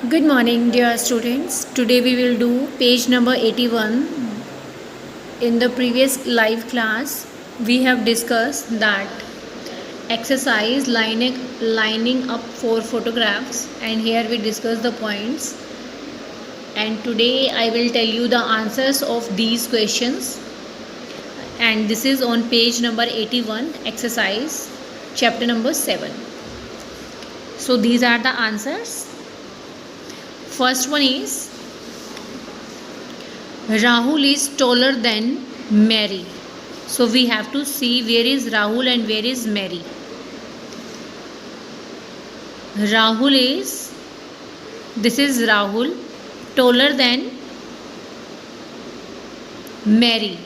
Good morning, dear students. Today we will do page number 81. In the previous live class, we have discussed that exercise lining up four photographs, and here we discuss the points. And today I will tell you the answers of these questions. And this is on page number 81, exercise, chapter number 7. So these are the answers. First one is Rahul is taller than Mary. So we have to see where is Rahul and where is Mary. This is Rahul, taller than Mary.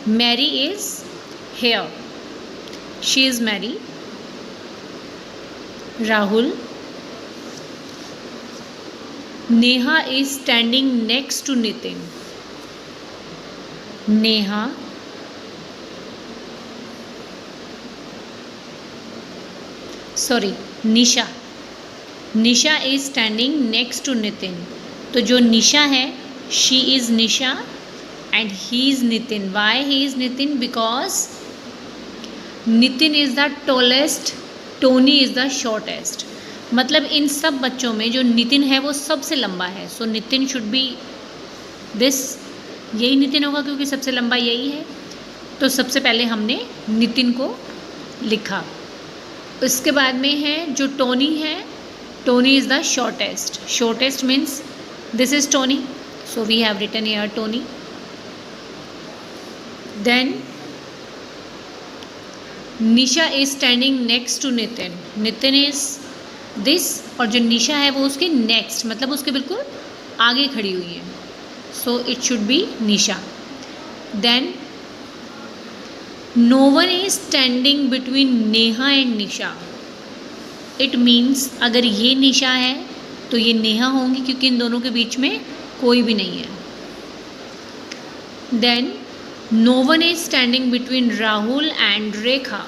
Mary is here. She is Mary. Rahul. Neha is standing next to Nitin. Neha. Nisha. Nisha is standing next to Nitin. तो जो निशा है, she is Nisha and he is Nitin. Why he is Nitin? Because Nitin is the tallest, Tony is the shortest. मतलब इन सब बच्चों में जो नितिन है वो सबसे लंबा है. सो नितिन शुड बी दिस. यही नितिन होगा क्योंकि सबसे लंबा यही है. तो सबसे पहले हमने नितिन को लिखा. उसके बाद में है जो टोनी है. Tony is the shortest. Shortest means this is Tony. So we have written here Tony. Then Nisha is standing next to Nitin. Nitin is this और जो निशा है वो उसके नेक्स्ट मतलब उसके बिल्कुल आगे खड़ी हुई है. So it should be Nisha. Then no one is standing between Neha and Nisha. It means अगर ये निशा है तो ये नेहा होंगी क्योंकि इन दोनों के बीच में कोई भी नहीं है. Then no one is standing between Rahul and Rekha.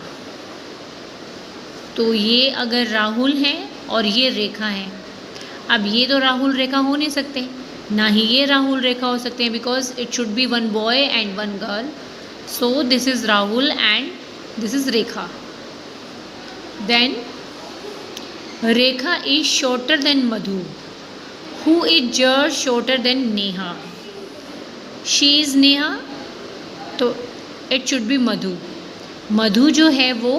तो ये अगर राहुल है और ये रेखा है. अब ये तो राहुल रेखा हो नहीं सकते, ना ही ये राहुल रेखा हो सकते हैं because it should be one boy and one girl. So this is Rahul and this is Rekha. Then Rekha is shorter than Madhu. Who is just shorter than Neha. She is Neha तो it should be Madhu. Madhu जो है वो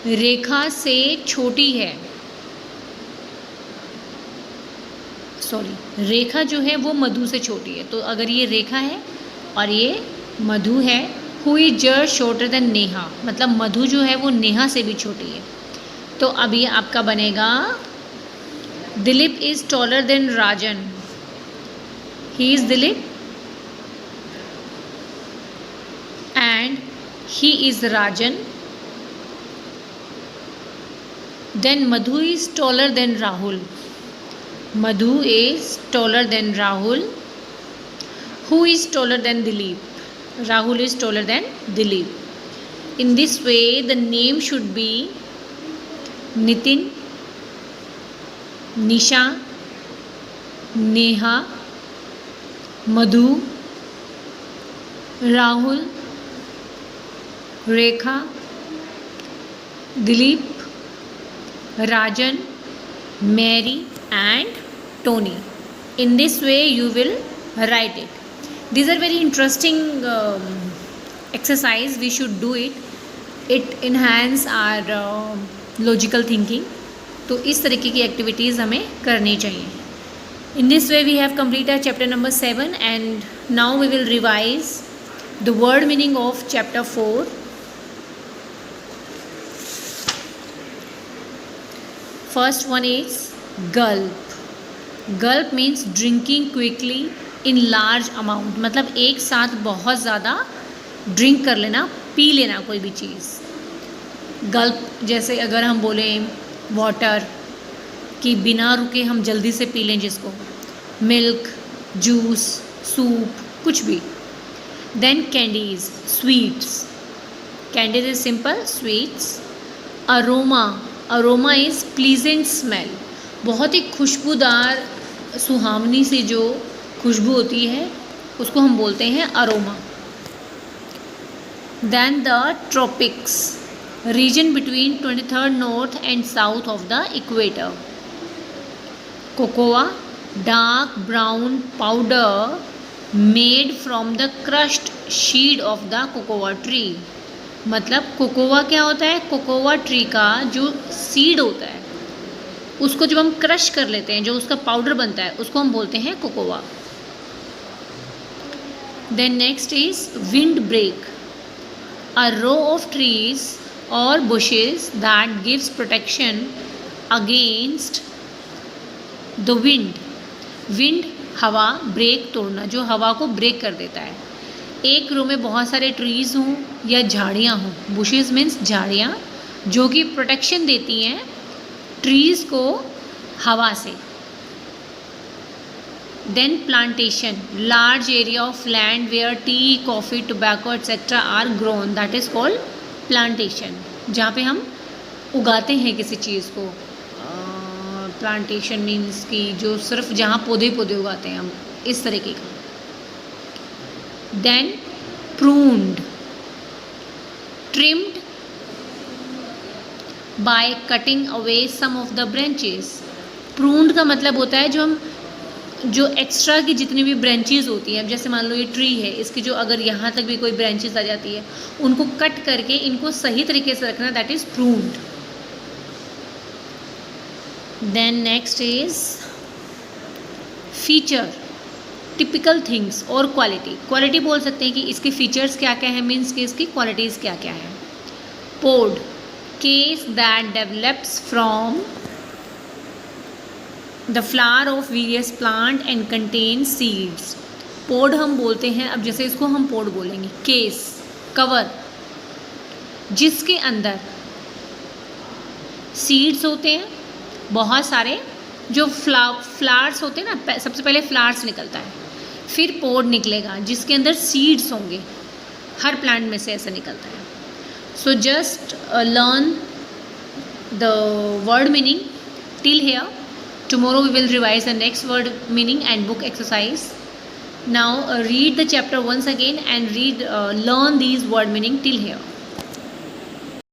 रेखा से छोटी है. रेखा जो है वो मधु से छोटी है. तो अगर ये रेखा है और ये मधु है. Who is just shorter than Neha मतलब मधु जो है वो नेहा से भी छोटी है. तो अब ये आपका बनेगा Dilip is taller than Rajan. He is Dilip and he is Rajan. Then Madhu is taller than Rahul. Madhu is taller than Rahul. Who is taller than Dilip? Rahul is taller than Dilip. In this way, the name should be Nitin, Nisha, Neha, Madhu, Rahul, Rekha, Dilip, Rajan, Mary and Tony. In this way you will write it. These are very interesting exercise. We should do it. It enhance our logical thinking. तो इस तरीके की activities हमें करनी चाहिए. In this way we have completed chapter number 7 and now we will revise the word meaning of chapter 4. First one is gulp. Gulp means drinking quickly in large amount. मतलब एक साथ बहुत ज़्यादा ड्रिंक कर लेना, पी लेना कोई भी चीज़. गल्प जैसे अगर हम बोलें वाटर कि बिना रुके हम जल्दी से पी लें जिसको. मिल्क, जूस, सूप, कुछ भी. Then candies, sweets. Candies is simple, sweets. Aroma aroma is pleasant smell, बहुत ही खुशबूदार सुहावनी सी जो खुशबू होती है उसको हम बोलते हैं aroma. Then the tropics, region between 23rd north and south of the equator. Cocoa, dark brown powder made from the crushed seed of the cocoa tree. मतलब कोकोआ क्या होता है, कोकोआ ट्री का जो सीड होता है उसको जब हम क्रश कर लेते हैं, जो उसका पाउडर बनता है उसको हम बोलते हैं cocoa. Then next is wind break, a row of trees और bushes that gives protection against the wind. Wind हवा, ब्रेक तोड़ना, जो हवा को ब्रेक कर देता है। एक रो में बहुत सारे ट्रीज़ हों या झाड़ियाँ हों, बुशेस मीन्स झाड़ियाँ, जो कि प्रोटेक्शन देती हैं ट्रीज़ को हवा से। Then plantation, large area of land where tea, coffee, tobacco etcetera are grown, that is called plantation, जहाँ पे हम उगाते हैं किसी चीज़ को। प्लांटेशन मीन्स कि जो सिर्फ जहाँ पौधे पौधे उगाते हैं हम, इस तरीके का। Then pruned, trimmed by cutting away some of the branches. Pruned का मतलब होता है जो एक्स्ट्रा की जितनी भी ब्रांचेस होती हैं, अब जैसे मान लो ये ट्री है, इसकी जो अगर यहाँ तक भी कोई ब्रांचेस आ जाती है उनको कट करके इनको सही तरीके से रखना, that is pruned. Then next is feature, typical things और क्वालिटी। क्वालिटी बोल सकते हैं कि इसके फीचर्स क्या क्या है, मीन्स कि इसकी क्वालिटीज़ क्या क्या है। Pod, case that develops from the flower of various plant and contain seeds. Pod हम बोलते हैं, अब जैसे इसको हम पोड बोलेंगे। केस, कवर, जिसके अंदर सीड्स होते हैं बहुत सारे, जो फ्लावर्स होते हैं ना, सबसे पहले फ्लावर्स निकलता है, फिर पोड निकलेगा जिसके अंदर सीड्स होंगे, हर प्लांट में से ऐसा निकलता है। So just learn the word meaning till here. Tomorrow we will revise the next word meaning and book exercise. Now read the chapter once again and learn these word meaning till here.